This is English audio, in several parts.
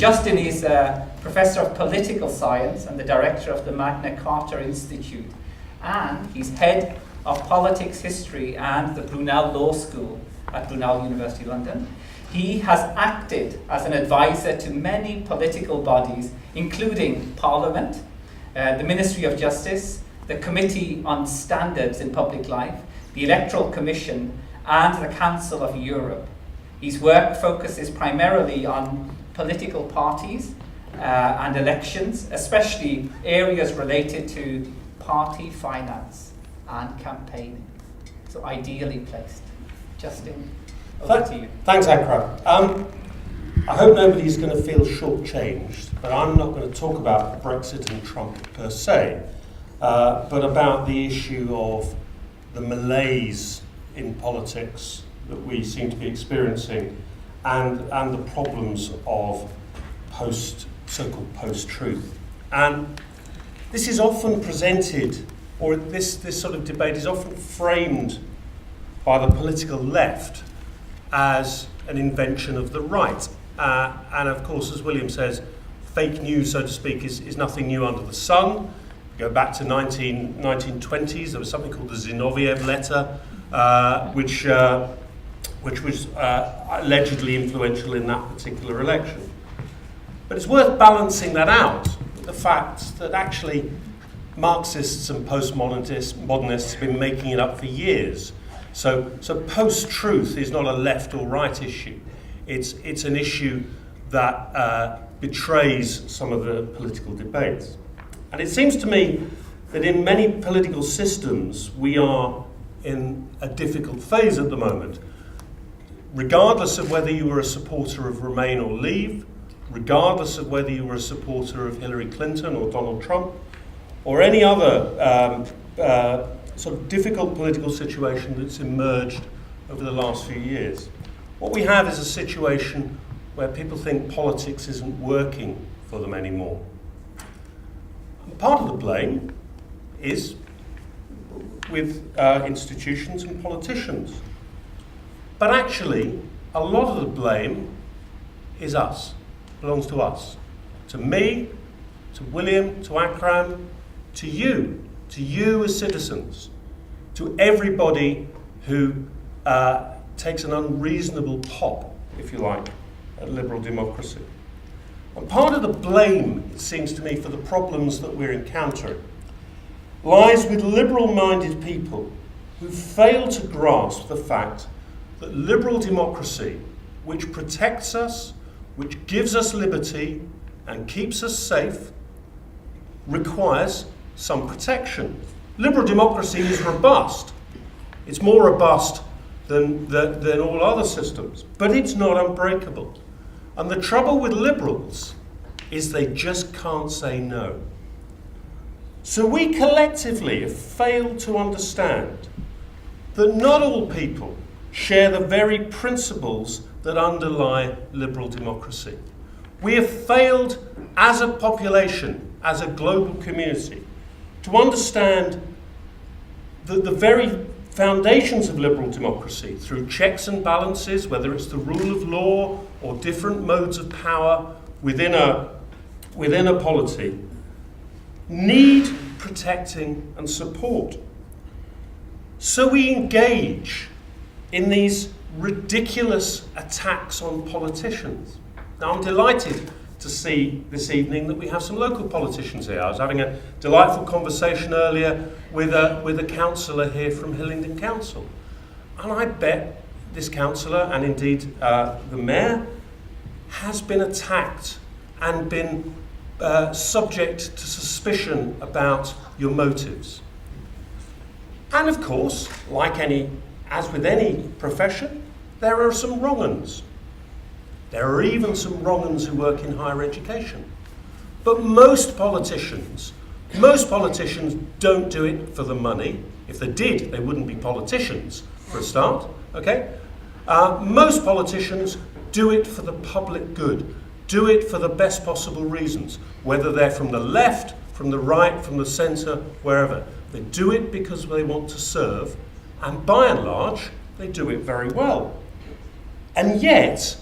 Justin is a Professor of Political Science and the Director of the Magna Carta Institute. And he's Head of Politics History and the Brunel Law School at Brunel University, London. He has acted as an advisor to many political bodies, including Parliament, the Ministry of Justice, the Committee on Standards in Public Life, the Electoral Commission, and the Council of Europe. His work focuses primarily on political parties and elections, especially areas related to party finance and campaigning. So ideally placed. Justin, over to you. Thanks, Akram. I hope nobody's going to feel shortchanged, but I'm not going to talk about Brexit and Trump per se, but about the issue of the malaise in politics that we seem to be experiencing and the problems of so-called post-truth. And this is often presented, or this sort of debate is often framed by the political left as an invention of the right. And of course, as William says, fake news, so to speak, is nothing new under the sun. Go back to 1920s, there was something called the Zinoviev letter, which was allegedly influential in that particular election. But it's worth balancing that out with the fact that actually Marxists and postmodernists have been making it up for years. So post-truth is not a left or right issue. It's an issue that betrays some of the political debates. And it seems to me that in many political systems we are in a difficult phase at the moment. Regardless of whether you were a supporter of Remain or Leave, regardless of whether you were a supporter of Hillary Clinton or Donald Trump, or any other sort of difficult political situation that's emerged over the last few years. What we have is a situation where people think politics isn't working for them anymore. And part of the blame is with institutions and politicians. But actually, a lot of the blame is us, belongs to us. To me, to William, to Akram, to you as citizens, to everybody who takes an unreasonable pop, if you like, at liberal democracy. And part of the blame, it seems to me, for the problems that we're encountering lies with liberal-minded people who fail to grasp the fact that liberal democracy, which protects us, which gives us liberty and keeps us safe, requires some protection. Liberal democracy is robust. It's more robust than all other systems, but it's not unbreakable. And the trouble with liberals is they just can't say no. So we collectively have failed to understand that not all people share the very principles that underlie liberal democracy. We have failed as a population, as a global community, to understand that the very foundations of liberal democracy, through checks and balances, whether it's the rule of law or different modes of power within a polity, need protecting and support. So we engage in these ridiculous attacks on politicians. Now, I'm delighted to see this evening that we have some local politicians here. I was having a delightful conversation earlier with a councillor here from Hillingdon Council. And I bet this councillor, and indeed the mayor, has been attacked and been subject to suspicion about your motives. And of course, as with any profession, there are some wrong-uns. There are even some wrong-uns who work in higher education. But most politicians don't do it for the money. If they did, they wouldn't be politicians, for a start, okay? Most politicians do it for the public good, do it for the best possible reasons, whether they're from the left, from the right, from the centre, wherever. They do it because they want to serve, and by and large, they do it very well. And yet,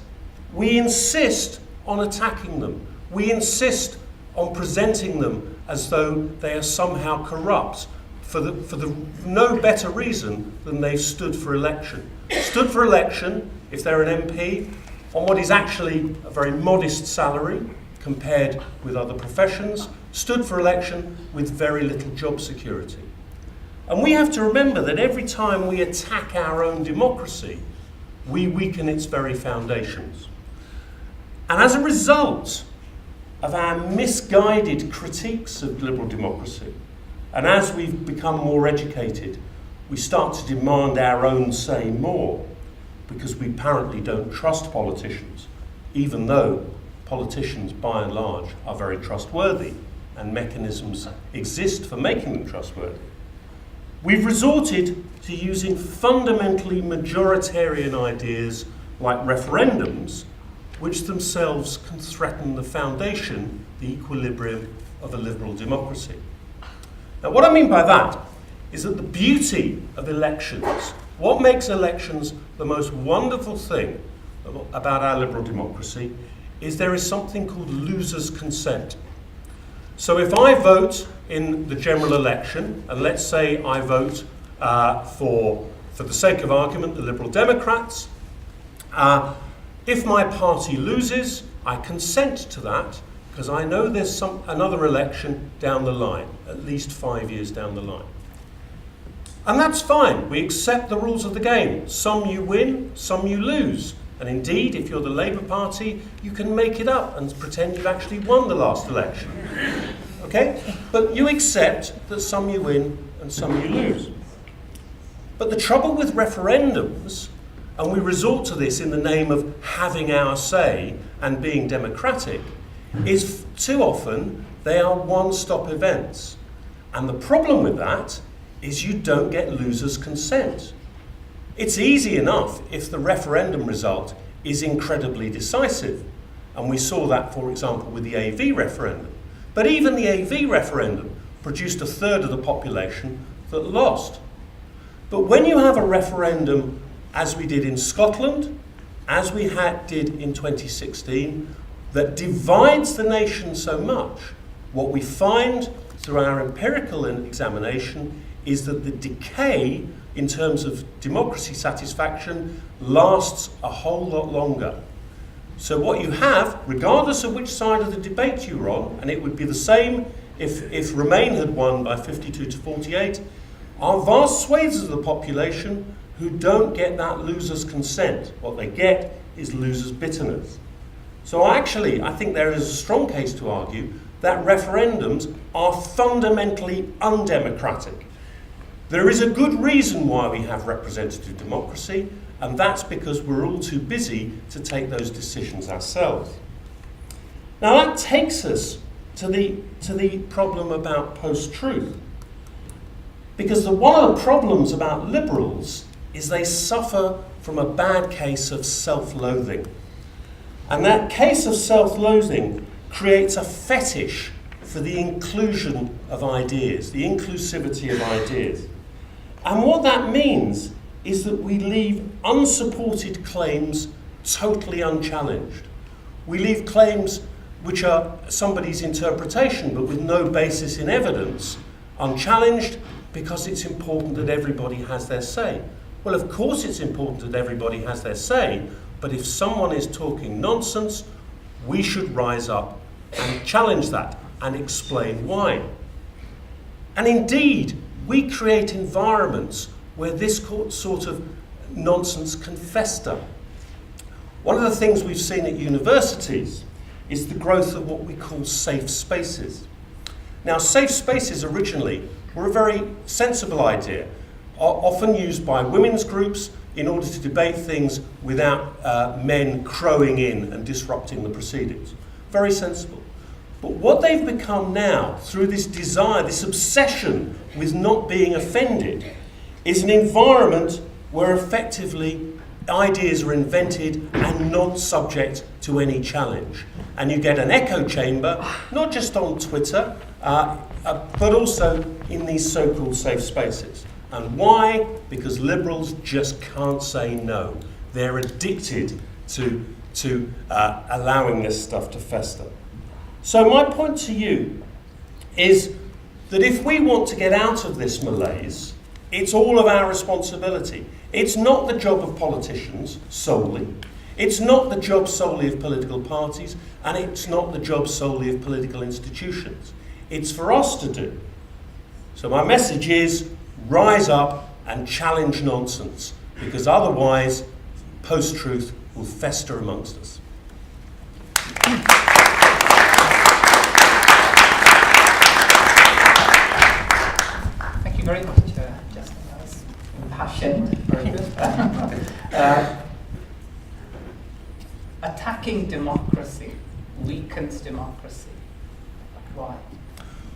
we insist on attacking them. We insist on presenting them as though they are somehow corrupt for the no better reason than they've stood for election. Stood for election, if they're an MP, on what is actually a very modest salary compared with other professions, stood for election with very little job security. And we have to remember that every time we attack our own democracy, we weaken its very foundations. And as a result of our misguided critiques of liberal democracy, and as we've become more educated, we start to demand our own say more, because we apparently don't trust politicians, even though politicians, by and large, are very trustworthy, and mechanisms exist for making them trustworthy. We've resorted to using fundamentally majoritarian ideas like referendums, which themselves can threaten the foundation, the equilibrium of a liberal democracy. Now, what I mean by that is that the beauty of elections, what makes elections the most wonderful thing about our liberal democracy, is there is something called loser's consent. So if I vote in the general election, and let's say I vote for the sake of argument, the Liberal Democrats, if my party loses, I consent to that, because I know there's another election down the line, at least 5 years down the line. And that's fine. We accept the rules of the game. Some you win, some you lose. And indeed, if you're the Labour Party, you can make it up and pretend you've actually won the last election. Okay? But you accept that some you win and some you lose. But the trouble with referendums, and we resort to this in the name of having our say and being democratic, is too often they are one-stop events. And the problem with that is you don't get losers' consent. It's easy enough if the referendum result is incredibly decisive. And we saw that, for example, with the AV referendum. But even the AV referendum produced a third of the population that lost. But when you have a referendum, as we did in Scotland, as we did in 2016, that divides the nation so much, what we find through our empirical examination is that the decay in terms of democracy satisfaction lasts a whole lot longer. So what you have, regardless of which side of the debate you're on, and it would be the same if Remain had won by 52 to 48, are vast swathes of the population who don't get that loser's consent. What they get is loser's bitterness. So actually, I think there is a strong case to argue that referendums are fundamentally undemocratic. There is a good reason why we have representative democracy, and that's because we're all too busy to take those decisions ourselves. Now that takes us to the problem about post-truth. Because one of the problems about liberals is they suffer from a bad case of self-loathing. And that case of self-loathing creates a fetish for the inclusion of ideas, the inclusivity of ideas. And what that means is that we leave unsupported claims totally unchallenged. We leave claims which are somebody's interpretation but with no basis in evidence unchallenged because it's important that everybody has their say. Well, of course it's important that everybody has their say, but if someone is talking nonsense, we should rise up and challenge that and explain why. And indeed, we create environments where this sort of nonsense can fester. One of the things we've seen at universities is the growth of what we call safe spaces. Now, safe spaces originally were a very sensible idea, often used by women's groups in order to debate things without men crowing in and disrupting the proceedings. Very sensible. But what they've become now, through this desire, this obsession with not being offended, is an environment where effectively ideas are invented and not subject to any challenge. And you get an echo chamber, not just on Twitter, but also in these so-called safe spaces. And why? Because liberals just can't say no. They're addicted to to allowing this stuff to fester. So my point to you is that if we want to get out of this malaise, it's all of our responsibility. It's not the job of politicians solely. It's not the job solely of political parties, and it's not the job solely of political institutions. It's for us to do. So my message is, rise up and challenge nonsense, because otherwise post-truth will fester amongst us. Thank you very much, Justin. That was impassioned. Very good. Attacking democracy weakens democracy. Why?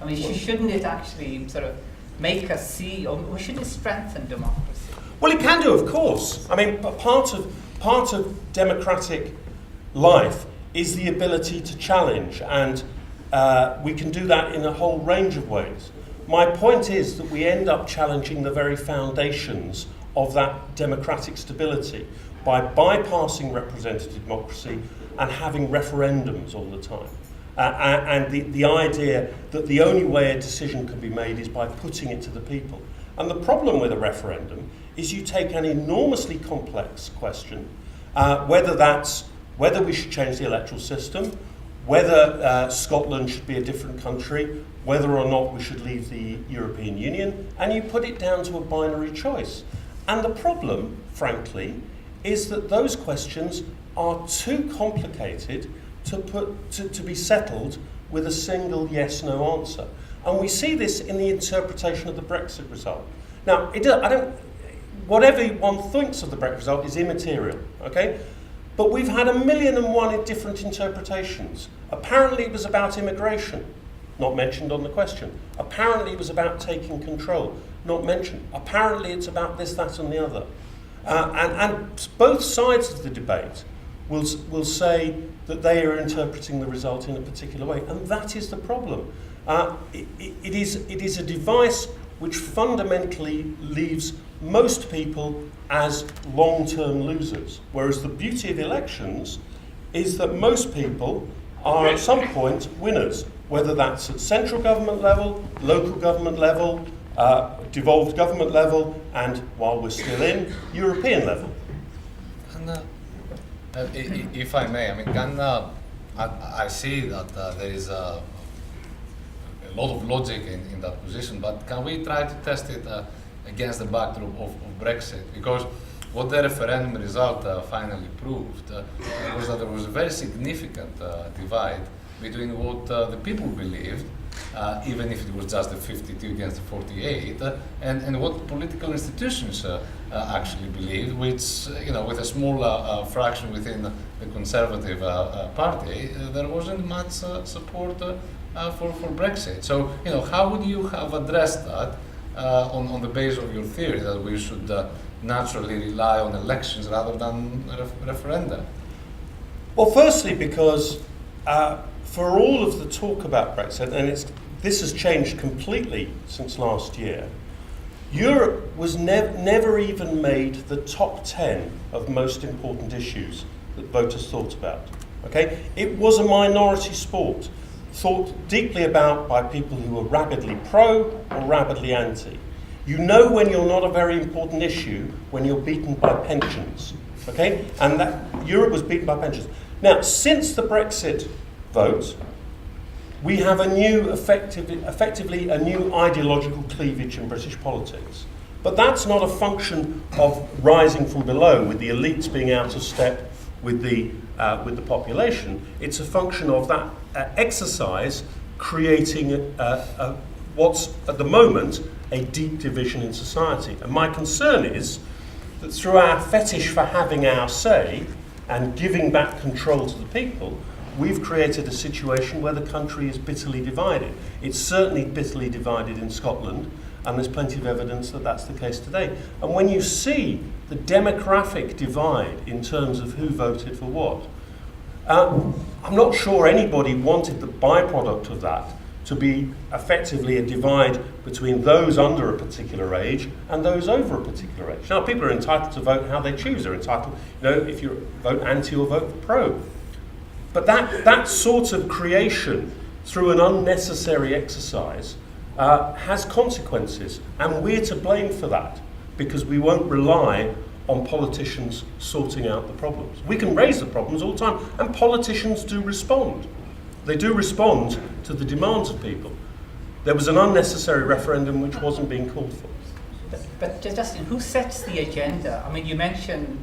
I mean, shouldn't it actually sort of make us see, or should it strengthen democracy? Well, it can do, of course. I mean, but part of democratic life is the ability to challenge, and we can do that in a whole range of ways. My point is that we end up challenging the very foundations of that democratic stability by bypassing representative democracy and having referendums all the time. And the idea that the only way a decision can be made is by putting it to the people. And the problem with a referendum is you take an enormously complex question, whether we should change the electoral system, whether Scotland should be a different country, whether or not we should leave the European Union, and you put it down to a binary choice. And the problem, frankly, is that those questions are too complicated to be settled with a single yes/no answer. And we see this in the interpretation of the Brexit result. Now, whatever one thinks of the Brexit result is immaterial, okay? But we've had 1,000,001 different interpretations. Apparently it was about immigration, not mentioned on the question. Apparently it was about taking control, not mentioned. Apparently it's about this, that, and the other. And both sides of the debate will say that they are interpreting the result in a particular way, and that is the problem. It is a device which fundamentally leaves most people as long-term losers, whereas the beauty of elections is that most people are at some point winners, whether that's at central government level, local government level, devolved government level, and while we're still in, European level. And, if I may, I mean, I see that there is a lot of logic in that position, but can we try to test it against the backdrop of Brexit? Because what the referendum result finally proved was that there was a very significant divide between what the people believed, even if it was just the 52 against the 48, and what political institutions actually believed, which, with a small fraction within the Conservative Party, there wasn't much support for Brexit. So, how would you have addressed that on the basis of your theory that we should naturally rely on elections rather than referenda? Well, firstly, because for all of the talk about Brexit, and this has changed completely since last year, Europe was never even made the top 10 of most important issues that voters thought about. Okay? It was a minority sport, thought deeply about by people who were rabidly pro or rabidly anti. You know when you're not a very important issue when you're beaten by pensions. Okay? And that Europe was beaten by pensions. Now, since the Brexit vote, we have effectively a new ideological cleavage in British politics. But that's not a function of rising from below, with the elites being out of step with the population. It's a function of that exercise creating what's at the moment a deep division in society. And my concern is that through our fetish for having our say and giving back control to the people, we've created a situation where the country is bitterly divided. It's certainly bitterly divided in Scotland, and there's plenty of evidence that that's the case today. And when you see the demographic divide in terms of who voted for what, I'm not sure anybody wanted the byproduct of that to be effectively a divide between those under a particular age and those over a particular age. Now, people are entitled to vote how they choose. They're entitled, if you vote anti or vote pro. But that sort of creation through an unnecessary exercise has consequences, and we're to blame for that because we won't rely on politicians sorting out the problems. We can raise the problems all the time, and politicians do respond. They do respond to the demands of people. There was an unnecessary referendum which wasn't being called for. But Justin, who sets the agenda? I mean, you mentioned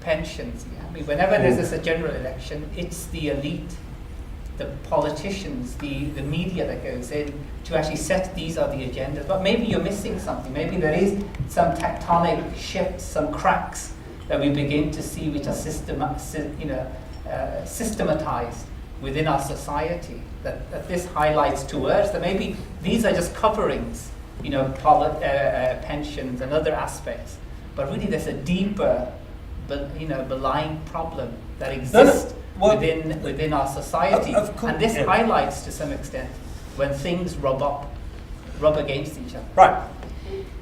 pensions. Yeah? I mean, whenever there's a general election, it's the elite, the politicians, the media that goes in to actually set these are the agendas. But maybe you're missing something. Maybe there is some tectonic shifts, some cracks that we begin to see which are systematized within our society, that this highlights to us that maybe these are just coverings, pensions and other aspects, but really there's a deeper, malign problem that exists within our society, and this highlights to some extent when things rub against each other. Right.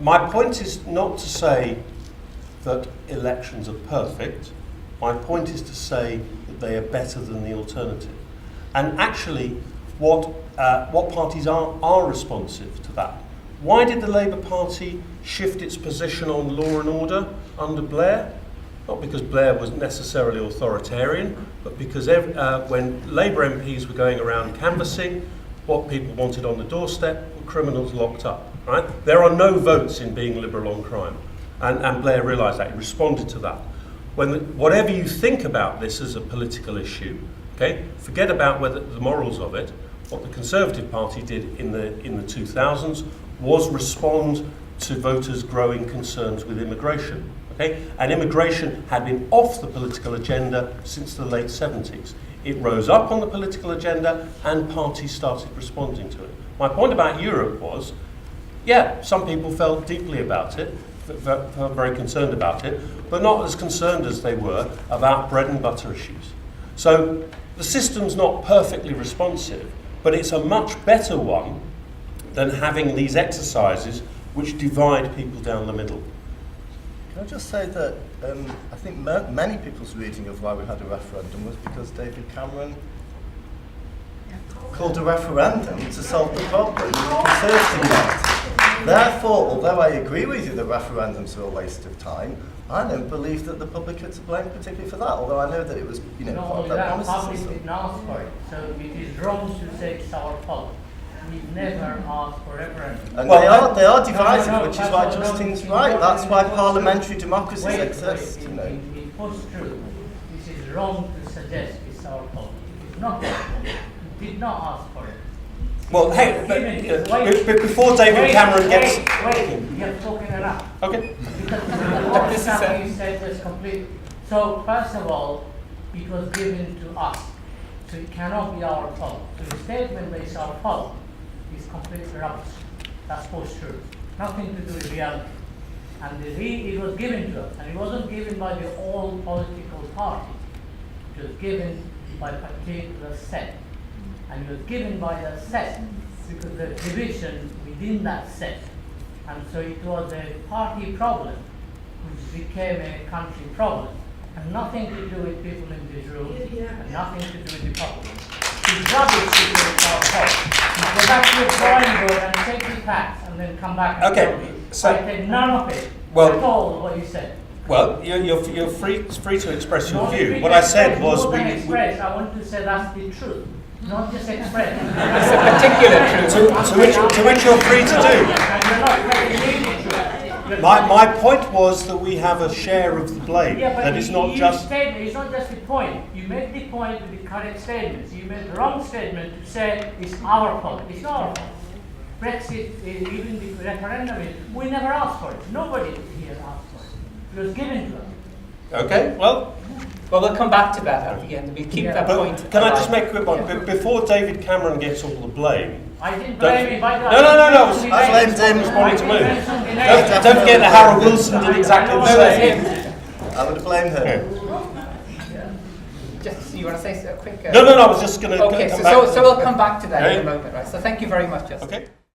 My point is not to say that elections are perfect. My point is to say that they are better than the alternative. And actually, what parties are responsive to that? Why did the Labour Party shift its position on law and order under Blair? Not because Blair was necessarily authoritarian, but because when Labour MPs were going around canvassing, what people wanted on the doorstep were criminals locked up. Right? There are no votes in being liberal on crime, and Blair realised that. He responded to that. Whatever you think about this as a political issue, okay, forget about whether the morals of it. What the Conservative Party did in the 2000s was respond to voters' growing concerns with immigration. Okay? And immigration had been off the political agenda since the late 70s. It rose up on the political agenda and parties started responding to it. My point about Europe was, some people felt deeply about it, felt very concerned about it, but not as concerned as they were about bread and butter issues. So the system's not perfectly responsive, but it's a much better one than having these exercises which divide people down the middle. Can I just say that I think many people's reading of why we had a referendum was because David Cameron called a referendum to solve the problem with the Conservative Party. Therefore, although I agree with you that referendums are a waste of time, I don't believe that the public are to blame particularly for that, although I know that it was, part of that public promise. didn't ask for it, so it is wrong to say it's our fault. We've never asked for referendum. And they are divisive, which is why Justin's right. That's why parliamentary democracies exist. In post-truth, this is wrong to suggest it's our fault. It's not our fault. We did not ask for it. Well, hey, but before David Cameron gets... Wait, you're talking enough. Okay. Because all the stuff you said was complete. So, first of all, it was given to us. So it cannot be our fault. So the statement that it's our fault is completely rubbish. That's post-truth. Nothing to do with reality. And it was given to us. And it wasn't given by the all political party. It was given by a particular set. And it was given by the set because the division within that set. And so it was a party problem which became a country problem. And nothing to do with people in this room, and nothing to do with the public. It's rubbish to do with our fault. You go back to your drawing board and take the facts and then come back and tell me. So I said none of it at all what you said. Well, you're free to express your Not view. What I said was I want to say that's the truth, not just express. It's a particular truth. to which you're free to do. And you're not making the truth. My point was that we have a share of the blame. Yeah, but that it's not just... It's not just the point. You make the point with the correct statements. You made the wrong statement to say it's our fault. It's not our fault. Brexit, even the referendum, we never asked for it. Nobody here asked for it. It was given to us. Okay, well, we'll come back to that at the end. We keep that point. Can I just alive. make a quick point? Before David Cameron gets all the blame... I didn't blame him. No. I blamed him. Responding to me. Don't forget that Harold Wilson did exactly the same. I would blame him. Just you you want to say a quick? No, I was just going to Okay, come so back. we'll come back to that in a Yeah. moment, right? So thank you very much, Justin. Okay.